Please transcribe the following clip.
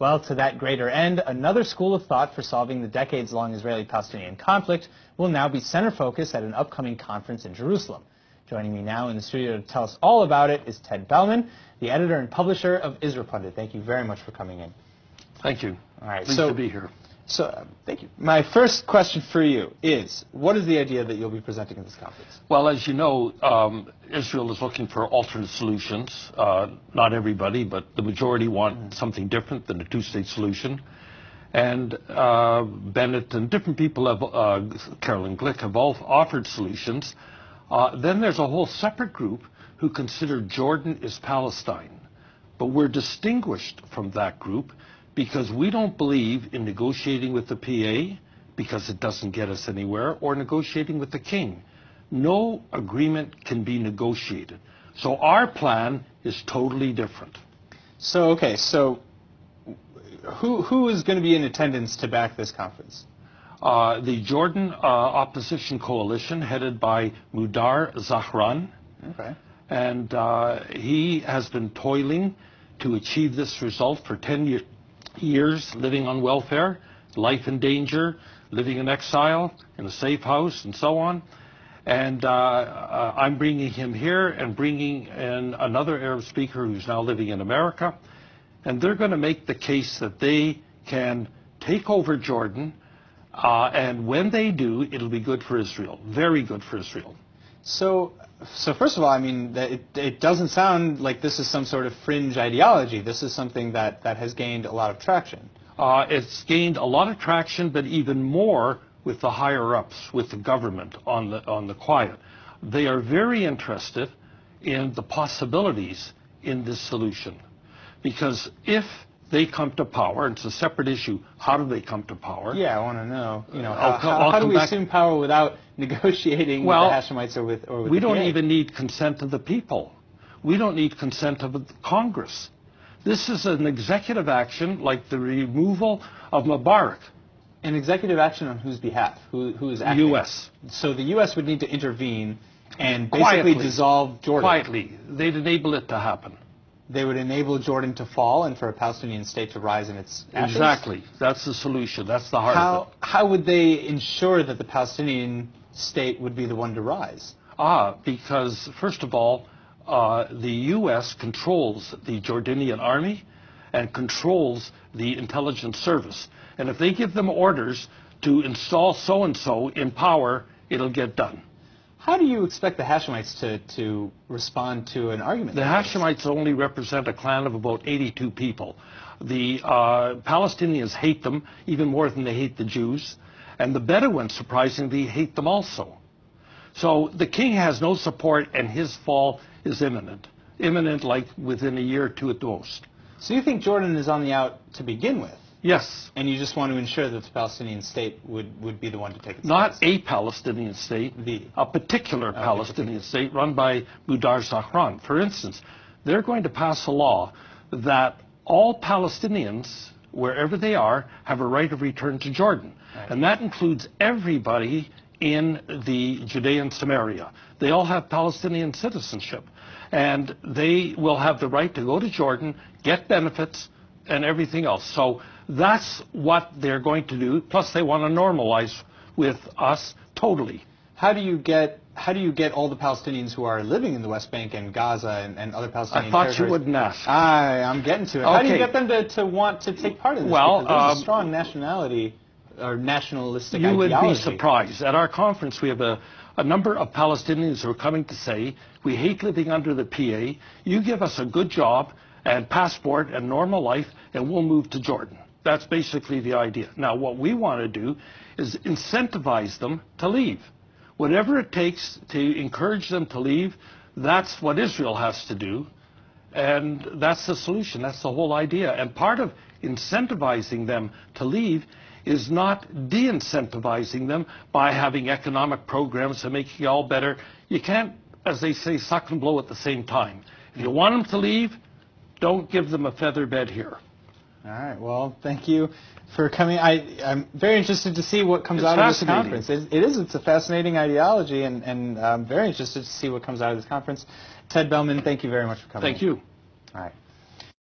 Well, to that greater end, another school of thought for solving the decades-long Israeli-Palestinian conflict will now be center focus at an upcoming conference in Jerusalem. Joining me now in the studio to tell us all about it is Ted Bellman, the editor and publisher of Israel Pundit. Thank you very much for coming in. Thank you. All right, Pleased to be here. Thank you. My first question for you is, what is the idea that you'll be presenting at this conference? Well, as you know, Israel is looking for alternate solutions. Not everybody, but the majority want something different than a two-state solution. And Bennett and different people, Carolyn Glick, have all offered solutions. Then there's a whole separate group who consider Jordan is Palestine. But we're distinguished from that group because we don't believe in negotiating with the PA because it doesn't get us anywhere, or negotiating with the king. No agreement can be negotiated. So our plan is totally different. So, okay, who is going to be in attendance to back this conference? The Jordan Opposition Coalition, headed by Mudar Zahran. Okay. And he has been toiling to achieve this result for 10 years, living on welfare, life in danger, living in exile, in a safe house, and so on. And I'm bringing him here and bringing in another Arab speaker who's now living in America. And they're going to make the case that they can take over Jordan, and when they do, it'll be good for Israel, very good for Israel. So first of all, I mean, it doesn't sound like this is some sort of fringe ideology. This is something that has gained a lot of traction. It's gained a lot of traction, but even more with the higher-ups, with the government on the quiet. They are very interested in the possibilities in this solution. Because if they come to power, and it's a separate issue, how do they come to power? Yeah, I want to know. How do we assume power without negotiating with the Hashemites or with we don't even need consent of the people. We don't need consent of the Congress. This is an executive action like the removal of Mubarak. An executive action on whose behalf? Who is acting? U.S. So the U.S. would need to intervene and basically dissolve Jordan. Quietly. They'd enable it to happen. They would enable Jordan to fall and for a Palestinian state to rise in its ashes? Exactly. That's the solution. That's the heart of it. How would they ensure that the Palestinian state would be the one to rise? Because, first of all, the U.S. controls the Jordanian army and controls the intelligence service. And if they give them orders to install so-and-so in power, it'll get done. How do you expect the Hashemites to respond to an argument? The Hashemites only represent a clan of about 82 people. The Palestinians hate them even more than they hate the Jews. And the Bedouins, surprisingly, hate them also. So the king has no support, and his fall is imminent. Imminent, like within a year or two at the most. So you think Jordan is on the out to begin with? Yes. And you just want to ensure that the Palestinian state would be the one to take its Not place? a Palestinian state, a particular Palestinian state run by Mudar Zahran. For instance, they're going to pass a law that all Palestinians, wherever they are, have a right of return to Jordan. Right. And that includes everybody in the Judean Samaria. They all have Palestinian citizenship. And they will have the right to go to Jordan, get benefits, and everything else. So that's what they're going to do. Plus, they want to normalize with us totally. How do you get all the Palestinians who are living in the West Bank and Gaza and other Palestinian territories? I thought you wouldn't ask. I'm getting to it. Okay. How do you get them to want to take part in this? Well, because there's a strong nationality or nationalistic ideology. You would be ideology. surprised. At our conference, we have a number of Palestinians who are coming to say, we hate living under the PA. You give us a good job and passport and normal life, and we'll move to Jordan. That's basically the idea. Now, what we want to do is incentivize them to leave. Whatever it takes to encourage them to leave, that's what Israel has to do, and that's the solution. That's the whole idea. And part of incentivizing them to leave is not de-incentivizing them by having economic programs and making it all better. You can't, as they say, suck and blow at the same time. If you want them to leave, don't give them a feather bed here. All right. Well, thank you for coming. I'm very interested to see what comes out of this conference. It's a fascinating ideology, and I'm very interested to see what comes out of this conference. Ted Bellman, thank you very much for coming. Thank you. All right.